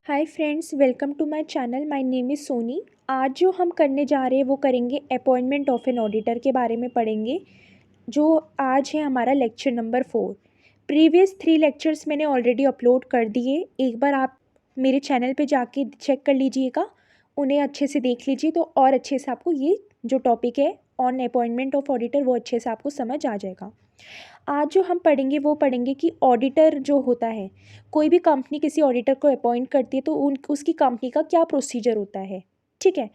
Hi friends, welcome to my channel. My name is Soni. आज जो हम करने जा रहे हैं वो करेंगे अपॉइंटमेंट ऑफ एन ऑडिटर के बारे में पढ़ेंगे, जो आज है हमारा लेक्चर नंबर 4। प्रीवियस 3 लेक्चर्स मैंने ऑलरेडी अपलोड कर दिए। एक बार आप मेरे चैनल पे जाके चेक कर लीजिएगा, उन्हें अच्छे से देख लीजिए तो और अच्छे से आपको ये जो टॉपिक है ऑन अपॉइंटमेंट ऑफ ऑडिटर वो अच्छे से आपको समझ आ जाएगा। आज जो हम पढ़ेंगे वो पढ़ेंगे कि ऑडिटर जो होता है, कोई भी कंपनी किसी ऑडिटर को अपॉइंट करती है तो उन उसकी कंपनी का क्या प्रोसीजर होता है। ठीक है,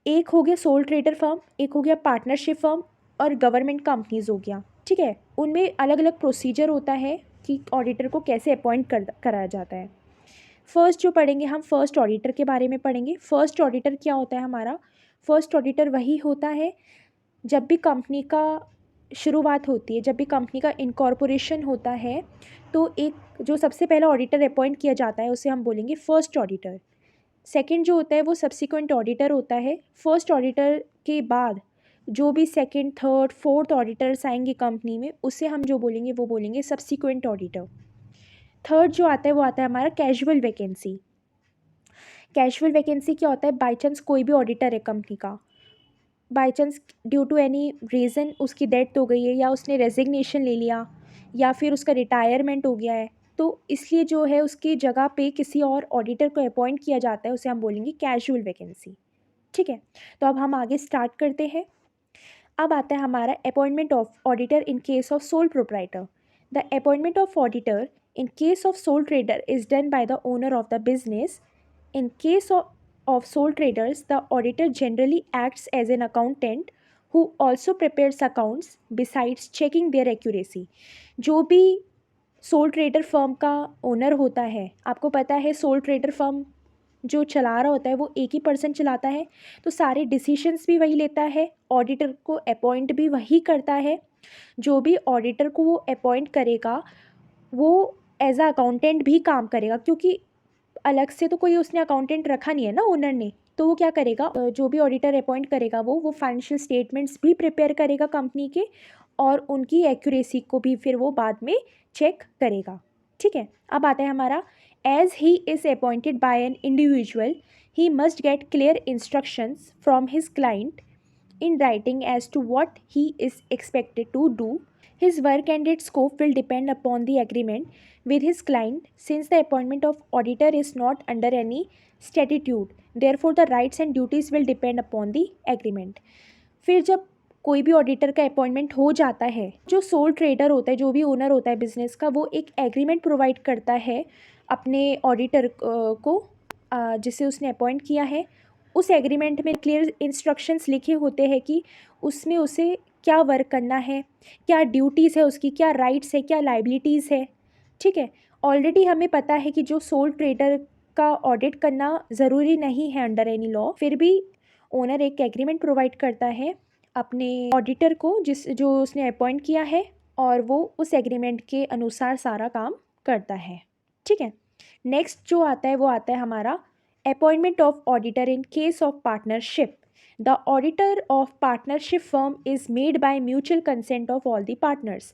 एक हो गया सोल ट्रेडर फर्म, एक हो गया पार्टनरशिप फर्म और गवर्नमेंट कंपनीज हो गया। ठीक है, उनमें अलग अलग प्रोसीजर होता है कि ऑडिटर को कैसे अपॉइंट कराया जाता है। फर्स्ट जो पढ़ेंगे हम फर्स्ट ऑडिटर के बारे में पढ़ेंगे। फर्स्ट ऑडिटर क्या होता है हमारा? फर्स्ट ऑडिटर वही होता है जब भी कंपनी का शुरुआत होती है, जब भी कंपनी का इनकॉर्पोरेशन होता है तो एक जो सबसे पहला ऑडिटर अपॉइंट किया जाता है उसे हम बोलेंगे फर्स्ट ऑडिटर। सेकंड जो होता है वो सब्सिक्वेंट ऑडिटर होता है। फर्स्ट ऑडिटर के बाद जो भी सेकंड, थर्ड, फोर्थ ऑडिटर्स आएंगे कंपनी में उसे हम जो बोलेंगे वो बोलेंगे सब्सिक्वेंट ऑडिटर। थर्ड जो आता है वो आता है हमारा कैजुअल वैकेंसी। कैजुअल वैकेंसी क्या होता है? बाई चांस कोई भी ऑडिटर है कंपनी का, by chance due to any reason उसकी डेथ हो गई है या उसने रेजिग्नेशन ले लिया या फिर उसका रिटायरमेंट हो गया है, तो इसलिए जो है उसकी जगह पे किसी और ऑडिटर को अपॉइंट किया जाता है, उसे हम बोलेंगे कैजुअल वैकेंसी। ठीक है, तो अब हम आगे स्टार्ट करते हैं। अब आता है हमारा appointment of auditor in case of sole proprietor. The appointment of auditor in case of sole trader is done by the owner of the business. In case of sole traders, the auditor generally acts as an accountant who also prepares accounts besides checking their accuracy. जो भी soul trader firm का owner होता है, आपको पता है soul trader firm जो चला रहा होता है वो एक ही पर्सन चलाता है, तो सारे डिसीशंस भी वही लेता है, ऑडिटर को अपॉइंट भी वही करता है। जो भी ऑडिटर को वो अपॉइंट करेगा वो एज अ अकाउंटेंट भी काम करेगा, क्योंकि अलग से तो कोई उसने अकाउंटेंट रखा नहीं है ना ओनर ने। तो वो क्या करेगा, जो भी ऑडिटर अपॉइंट करेगा वो फाइनेंशियल स्टेटमेंट्स भी प्रिपेयर करेगा कंपनी के, और उनकी एक्यूरेसी को भी फिर वो बाद में चेक करेगा। ठीक है, अब आता है हमारा as he is appointed by an individual, he must get clear instructions from his client in writing as to what he is expected to do. His work and its scope will depend upon the agreement with his client. Since the appointment of auditor is not under any statute, therefore the rights and duties will depend upon the agreement. फिर जब कोई भी auditor का appointment हो जाता है, जो soul trader होता है, जो भी ओनर होता है बिजनेस का, वो एक एग्रीमेंट प्रोवाइड करता है अपने ऑडिटर को, जिसे उसने अपॉइंट किया है। उस एग्रीमेंट में क्लियर इंस्ट्रक्शंस लिखे होते हैं कि उसमें उसे क्या वर्क करना है, क्या ड्यूटीज़ है उसकी, क्या राइट्स है, क्या लाइबिलिटीज़ है। ठीक है, ऑलरेडी हमें पता है कि जो सोल ट्रेडर का ऑडिट करना ज़रूरी नहीं है अंडर एनी लॉ, फिर भी ओनर एक एग्रीमेंट प्रोवाइड करता है अपने ऑडिटर को जो उसने अपॉइंट किया है, और वो उस एग्रीमेंट के अनुसार सारा काम करता है। ठीक है, नेक्स्ट जो आता है वो आता है हमारा appointment of auditor in case of partnership. The auditor of partnership firm is made by mutual consent of all the partners.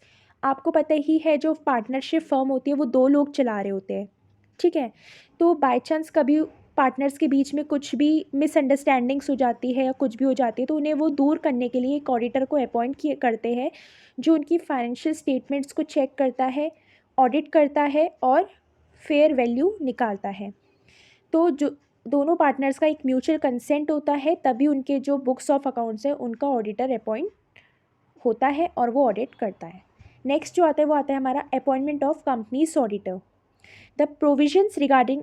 आपको पता ही है जो पार्टनरशिप फर्म होती है वो दो लोग चला रहे होते हैं। ठीक है, तो बाय चांस कभी पार्टनर्स के बीच में कुछ भी मिसअंडरस्टैंडिंग्स हो जाती है या कुछ भी हो जाती है, तो उन्हें वो दूर करने के लिए एक ऑडिटर को अपॉइंट किए करते हैं, जो उनकी फाइनेंशियल स्टेटमेंट्स को चेक करता है, ऑडिट करता है और फेयर वैल्यू निकालता है। तो जो दोनों पार्टनर्स का एक म्यूचुअल कंसेंट होता है, तभी उनके जो बुक्स ऑफ अकाउंट्स है उनका ऑडिटर अपॉइंट होता है और वो ऑडिट करता है। नेक्स्ट जो आता है वो आता है हमारा appointment of company's auditor. The provisions regarding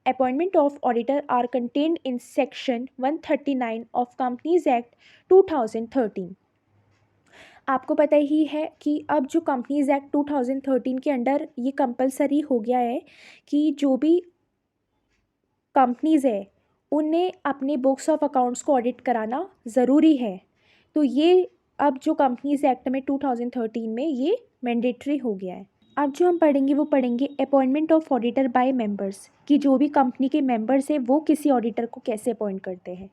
appointment of auditor are contained in section 139 of Companies Act 2013। आपको पता ही है कि अब जो कंपनीज एक्ट 2013 के अंडर ये कंपलसरी हो गया है कि जो भी कंपनीज़ है उन्हें अपने बुक्स ऑफ अकाउंट्स को ऑडिट कराना ज़रूरी है। तो ये अब जो कंपनीज़ एक्ट में 2013 में ये मैंडेटरी हो गया है। अब जो हम पढ़ेंगे वो पढ़ेंगे appointment of auditor by members, कि जो भी कंपनी के मेंबर्स हैं वो किसी ऑडिटर को कैसे अपॉइंट करते हैं।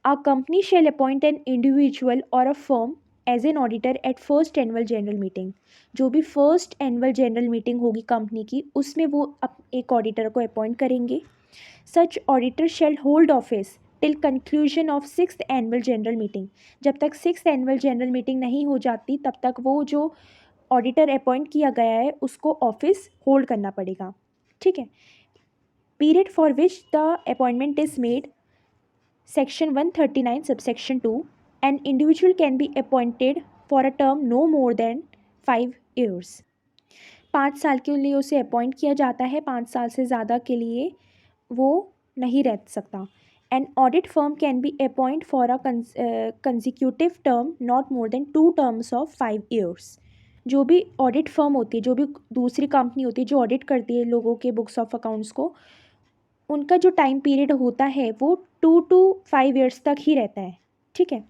A company shall appoint an individual or a firm as an auditor at first annual general meeting. जो भी फर्स्ट एनुअल जनरल मीटिंग होगी कंपनी की, उसमें वो एक ऑडिटर को अपॉइंट करेंगे। Such auditor shall hold office till conclusion of sixth annual general meeting. जब तक सिक्स्थ एनुअल जनरल मीटिंग नहीं हो जाती तब तक वो जो ऑडिटर अपॉइंट किया गया है उसको ऑफिस होल्ड करना पड़ेगा। ठीक है। Period for which the appointment is made, section 139 subsection 2, an individual can be appointed for a term no more than 5 years। 5 साल के लिए उसे अपॉइंट किया जाता है, 5 साल से ज़्यादा के लिए वो नहीं रह सकता। An audit firm can be appoint for a consecutive term not more than 2 terms of 5 years। जो भी ऑडिट फर्म होती है, जो भी दूसरी कंपनी होती है जो ऑडिट करती है लोगों के बुक्स ऑफ अकाउंट्स को, उनका जो टाइम पीरियड होता है वो 2 to 5 years तक ही रहता है। ठीक है।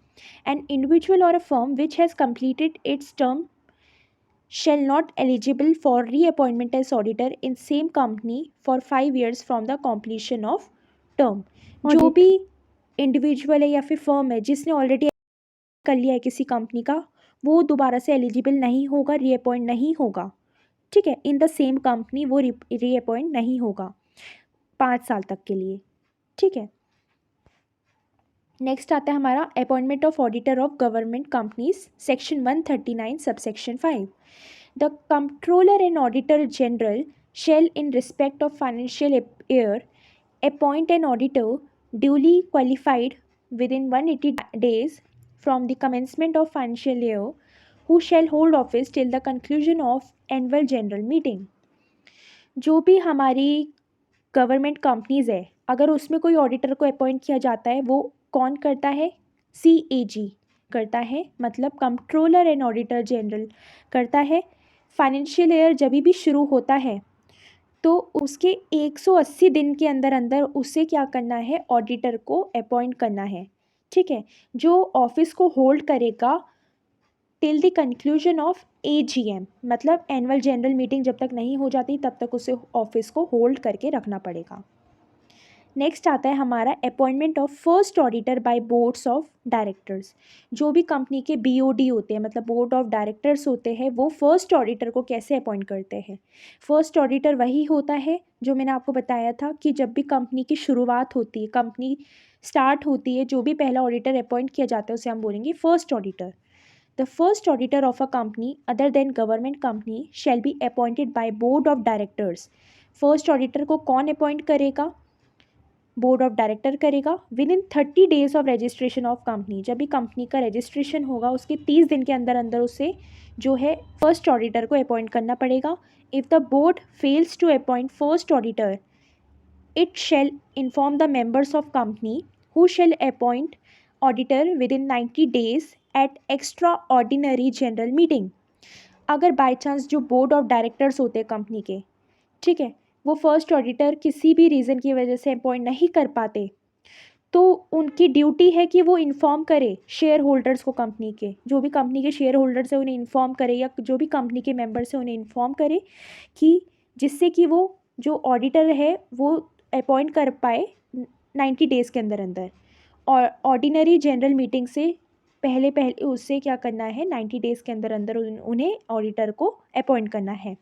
N individual or a firm which has completed its term shall not eligible for reappointment as auditor in same company for 5 years from the completion of term। जो भी इंडिविजुअल है या फिर फर्म है जिसने ऑलरेडी कर लिया है किसी कंपनी का, वो दोबारा से एलिजिबल नहीं होगा, रीअपॉइंट नहीं होगा। ठीक है। इन द सेम कंपनी वो रीअपॉइंट नहीं होगा 5 साल तक के लिए। ठीक है। नेक्स्ट आता है हमारा appointment of auditor of government companies, section 139 subsection 5। The controller and auditor general shall in respect of financial year appoint an auditor duly qualified within 180 days from the commencement of financial year, who shall hold office till the conclusion of annual general meeting। जो भी हमारी government companies है, अगर उसमें कोई auditor को appoint किया जाता है, वो कौन करता है? CAG करता है, मतलब कंट्रोलर एंड ऑडिटर जनरल करता है। फाइनेंशियल ईयर जब भी शुरू होता है तो उसके 180 दिन के अंदर अंदर उसे क्या करना है? ऑडिटर को अपॉइंट करना है। ठीक है। जो ऑफिस को होल्ड करेगा till the conclusion of AGM, मतलब एनुअल जनरल मीटिंग जब तक नहीं हो जाती तब तक उसे ऑफिस को होल्ड करके रखना पड़ेगा। नेक्स्ट आता है हमारा appointment of first auditor by boards of directors. जो भी कंपनी के BOD होते हैं, मतलब बोर्ड ऑफ डायरेक्टर्स होते हैं, वो फर्स्ट ऑडिटर को कैसे अपॉइंट करते हैं? फर्स्ट ऑडिटर वही होता है जो मैंने आपको बताया था कि जब भी कंपनी की शुरुआत होती है, कंपनी स्टार्ट होती है, जो भी पहला ऑडिटर अपॉइंट किया जाता है उसे हम बोलेंगे first auditor. The first auditor of a company other than government company shall be appointed by board of directors. First auditor को कौन अपॉइंट करेगा? बोर्ड ऑफ डायरेक्टर करेगा। With in 30 days of registration of company, जब भी company का registration होगा उसके 30 दिन के अंदर अंदर उसे जो है फर्स्ट ऑडिटर को अपॉइंट करना पड़ेगा। If the board fails to appoint first auditor, it shall inform the members of company who shall appoint auditor within 90 days at extraordinary general meeting. अगर बाई चांस जो board of directors होते हैं company के, ठीक है, वो first auditor किसी भी रीज़न की वजह से अपॉइंट नहीं कर पाते, तो उनकी ड्यूटी है कि वो इन्फॉर्म करे शेयर होल्डर्स को, कंपनी के जो भी कंपनी के शेयर होल्डर्स हैं उन्हें इन्फॉर्म करे, या जो भी कंपनी के मेंबर्स हैं उन्हें इन्फॉर्म करे, कि जिससे कि वो जो ऑडिटर है वो अपॉइंट कर पाए 90 days के अंदर अंदर। और ऑर्डिनरी जनरल मीटिंग से पहले पहले उससे क्या करना है? 90 days के अंदर अंदर उन्हें ऑडिटर को अपॉइंट करना है।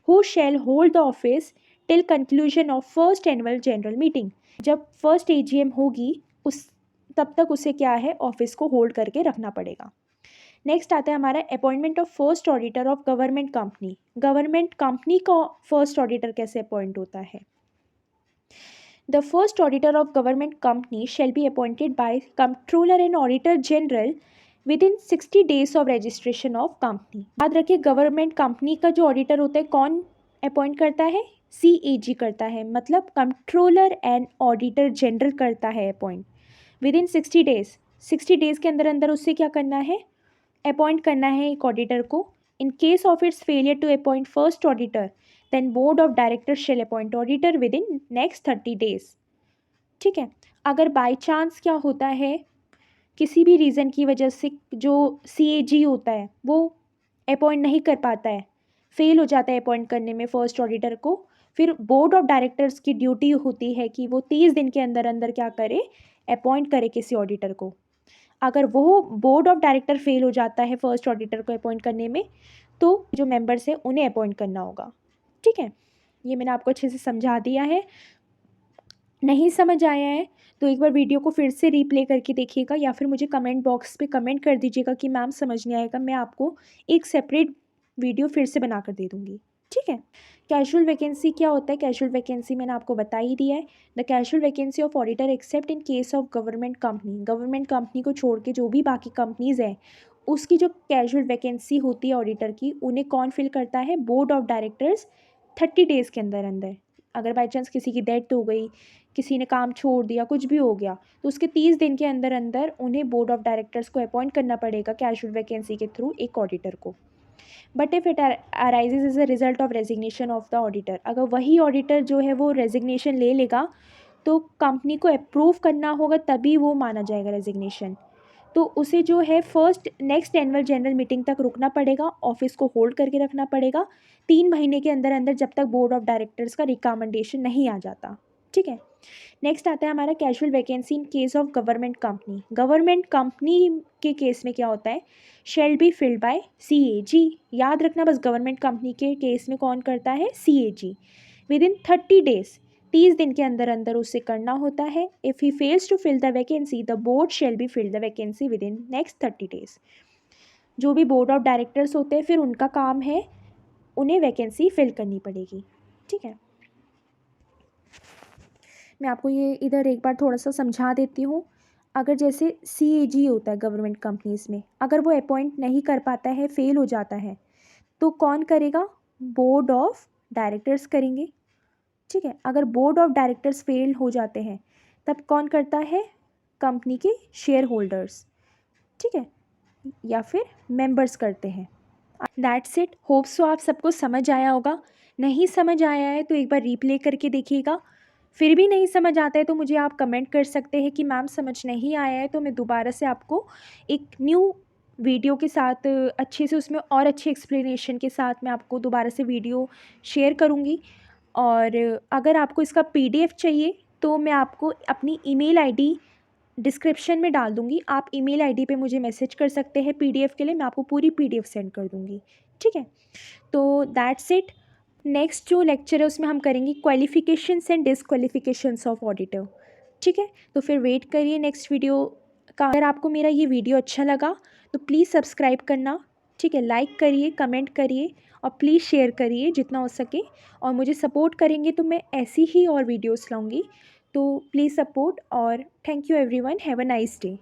Who shall hold the office till conclusion of first annual general meeting. जब फर्स्ट AGM होगी उस तब तक उसे क्या है? ऑफिस को होल्ड करके रखना पड़ेगा। नेक्स्ट आता है हमारा appointment of first auditor of government company. Government company का फर्स्ट ऑडिटर कैसे अपॉइंट होता है? The first auditor of government company shall be appointed by controller and auditor general with in 60 days of registration of company. याद रखिए, government company का जो auditor होता है कौन अपॉइंट करता है? CAG करता है, मतलब कंट्रोलर एंड ऑडिटर जनरल करता है appoint. With in 60 days, 60 days के अंदर अंदर उससे क्या करना है? अपॉइंट करना है एक ऑडिटर को। In case of its failure to appoint first auditor, then board of director shall appoint auditor within next 30 days। ठीक है। अगर बाई चांस क्या होता है, किसी भी रीज़न की वजह से जो CAG होता है वो अपॉइंट नहीं कर पाता है, फेल हो जाता है अपॉइंट करने में फर्स्ट ऑडिटर को, फिर बोर्ड ऑफ डायरेक्टर्स की ड्यूटी होती है कि वो 30 दिन के अंदर अंदर क्या करे? अपॉइंट करे किसी ऑडिटर को। अगर वो बोर्ड ऑफ डायरेक्टर फेल हो जाता है फर्स्ट ऑडिटर को अपॉइंट करने में, तो जो मेंबर्स हैं उन्हें अपॉइंट करना होगा। ठीक है, ये मैंने आपको अच्छे से समझा दिया है। नहीं समझ आया है तो एक बार वीडियो को फिर से रीप्ले करके देखिएगा, या फिर मुझे कमेंट बॉक्स पे कमेंट कर दीजिएगा कि मैम समझ नहीं आएगा, मैं आपको एक सेपरेट वीडियो फिर से बना कर दे दूँगी। ठीक है। कैजुअल वैकेंसी क्या होता है? कैजुअल वैकेंसी मैंने आपको बता ही दिया है। The casual vacancy of auditor accept in case of government company. Government company को छोड़ के जो भी बाकी कंपनीज़ हैं, उसकी जो कैजुअल वैकेंसी होती है ऑडिटर की, उन्हें कौन फिल करता है? बोर्ड ऑफ डायरेक्टर्स 30 डेज़ के अंदर अंदर। अगर बाई चांस किसी की डेथ हो गई, किसी ने काम छोड़ दिया, कुछ भी हो गया, तो उसके 30 दिन के अंदर अंदर उन्हें बोर्ड ऑफ डायरेक्टर्स को अपॉइंट करना पड़ेगा कैजुअल वैकेंसी के थ्रू एक ऑडिटर को। But if it arises as a result of resignation of the auditor, अगर वही ऑडिटर जो है वो रेजिग्नेशन ले लेगा, तो कंपनी को अप्रूव करना होगा, तभी वो माना जाएगा रेजिग्नेशन। तो उसे जो है first next annual general meeting तक रुकना पड़ेगा, ऑफिस को होल्ड करके रखना पड़ेगा 3 महीने के अंदर अंदर, जब तक बोर्ड ऑफ डायरेक्टर्स का रिकमेंडेशन नहीं आ जाता। ठीक है। नेक्स्ट आता है हमारा casual vacancy in case of government company. Government company के केस में क्या होता है? Shall be filled by CAG। याद रखना बस, गवर्नमेंट कंपनी के केस में कौन करता है? CAG। विद इन 30 डेज, 30 दिन के अंदर अंदर उसे करना होता है। If he fails to fill the vacancy, the board shall be fill the vacancy within next 30 days. जो भी बोर्ड ऑफ डायरेक्टर्स होते हैं, फिर उनका काम है, उन्हें वैकेंसी फिल करनी पड़ेगी। ठीक है। मैं आपको ये इधर एक बार थोड़ा सा समझा देती हूँ। अगर जैसे CAG होता है गवर्नमेंट कंपनीज़ में, अगर वो अपॉइंट नहीं कर पाता है, फेल हो जाता है, तो कौन करेगा? बोर्ड ऑफ डायरेक्टर्स करेंगे। ठीक है। अगर बोर्ड ऑफ डायरेक्टर्स फेल हो जाते हैं, तब कौन करता है? कंपनी के शेयर होल्डर्स। ठीक है, या फिर मेंबर्स करते हैं। That's it. होप सो आप सबको समझ आया होगा। नहीं समझ आया है तो एक बार रीप्ले करके देखिएगा। फिर भी नहीं समझ आता है तो मुझे आप कमेंट कर सकते हैं कि मैम समझ नहीं आया है, तो मैं दोबारा से आपको एक न्यू वीडियो के साथ अच्छे से, उसमें और अच्छे एक्सप्लेनेशन के साथ मैं आपको दोबारा से वीडियो शेयर करूँगी। और अगर आपको इसका PDF चाहिए तो मैं आपको अपनी ईमेल आईडी डिस्क्रिप्शन में डाल दूँगी। आप ईमेल आईडी पे मुझे मैसेज कर सकते हैं PDF के लिए, मैं आपको पूरी PDF सेंड कर दूँगी। ठीक है। तो दैट्स इट। नेक्स्ट जो लेक्चर है उसमें हम करेंगे qualifications and disqualifications of auditor. ठीक है। तो फिर वेट करिए नेक्स्ट वीडियो का। अगर आपको मेरा ये वीडियो अच्छा लगा तो प्लीज़ सब्सक्राइब करना। ठीक है, लाइक करिए, कमेंट करिए और प्लीज़ शेयर करिए जितना हो सके। और मुझे सपोर्ट करेंगे तो मैं ऐसी ही और वीडियोस लाऊंगी। तो प्लीज़ सपोर्ट, और thank you everyone. Have a nice day.